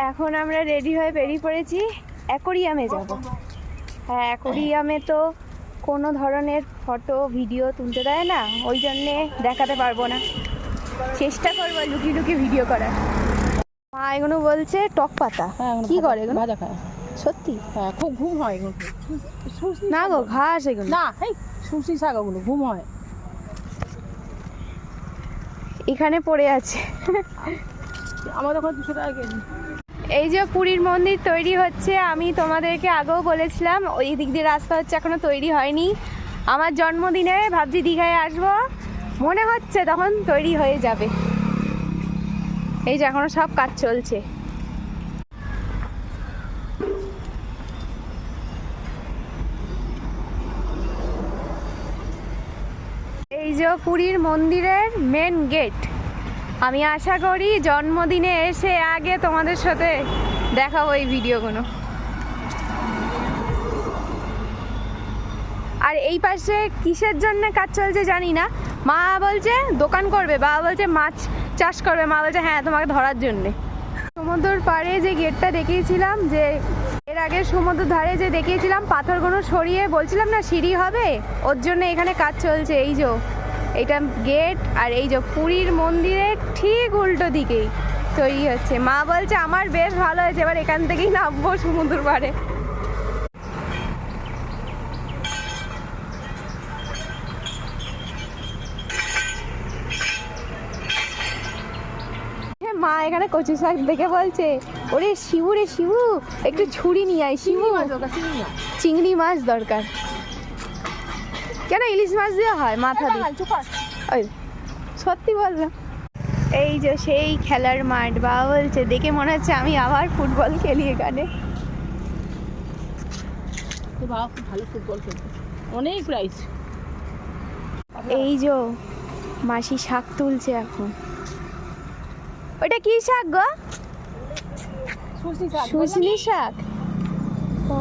এখন আমরা রেডি হয়ে বেরিয়ে পড়েছি, অ্যাকোরিয়ামে যাব। হ্যাঁ, অ্যাকোরিয়ামে তো কোনো ধরনের ফটো ভিডিও তুলতে দেয় না, ওই জন্যে দেখাতে পারবো না। চেষ্টা করবো লুকিয়ে লুকিয়ে ভিডিও করার। মা এগুলো বলছে টক পাতা। কি করে এগুলো? ভাজা খায়। সত্যি? হ্যাঁ, খুব ঘুম হয় এগুলো। না গো, ঘাস এগুলো না, এই সুশি শাক ওগুলো ঘুম হয়। এখানে পড়ে আছে। আমাদের ওখানে 200 টাকা কেজি। এই যে পুরীর মন্দির তৈরি হচ্ছে, আমি তোমাদেরকে আগেও বলেছিলাম ওই দিক দিয়ে রাস্তা হচ্ছে, এখনো তৈরি হয়নি। আমার জন্মদিনে ভাবছি দীঘায় আসবো, মনে হচ্ছে তখন তৈরি হয়ে যাবে। এই যে এখনো সব কাজ চলছে। এই যে পুরীর মন্দিরের মেন গেট। আমি আশা করি জন্মদিনে এসে আগে তোমাদের সাথে দেখাবো এই ভিডিওগুলো। আর এই পাশে কিসের জন্য কাজ চলছে জানি না। মা বলছে দোকান করবে, বাবা বলছে মাছ চাষ করবে, মা বলছে হ্যাঁ তোমাকে ধরার জন্যে। সমুদ্রের পাড়ে যে গেটটা দেখিয়েছিলাম, যে এর আগে সমুদ্র ধারে যে দেখিয়েছিলাম পাথরগুলো সরিয়ে বলছিলাম না সিঁড়ি হবে, ওর জন্য এখানে কাজ চলছে। এই যে এইটা গেট, আর এই যে পুরীর মন্দিরের ঠিক উল্টো দিকেই তৈরি হচ্ছে। মা বলছে আমার বেশ ভালো হয়েছে, এবার এখান থেকেই নামবো সমুদ্র পাড়ে। মা এখানে কচু শাক দেখে বলছে ওরে শিবু রে শিবু, একটু ছুরি নিয়ে আয় শিবু, চিংড়ি মাছ দরকার। কেন ইলিশ মাছ দেওয়া হয় মাথা দিয়ে? ওই সত্যি বললাম। এই যে সেই খেলার মাঠ, বাবা বলছে দেখে মনে হচ্ছে আমি আবার ফুটবল খেলি এখানে। বাবা খুব ভালো ফুটবল খেলতে, অনেক প্রাইজ। এই যে মাসি শাক তুলছে এখন। ওটা কি শাক গো? সুশি শাক। শুশনি শাক। ও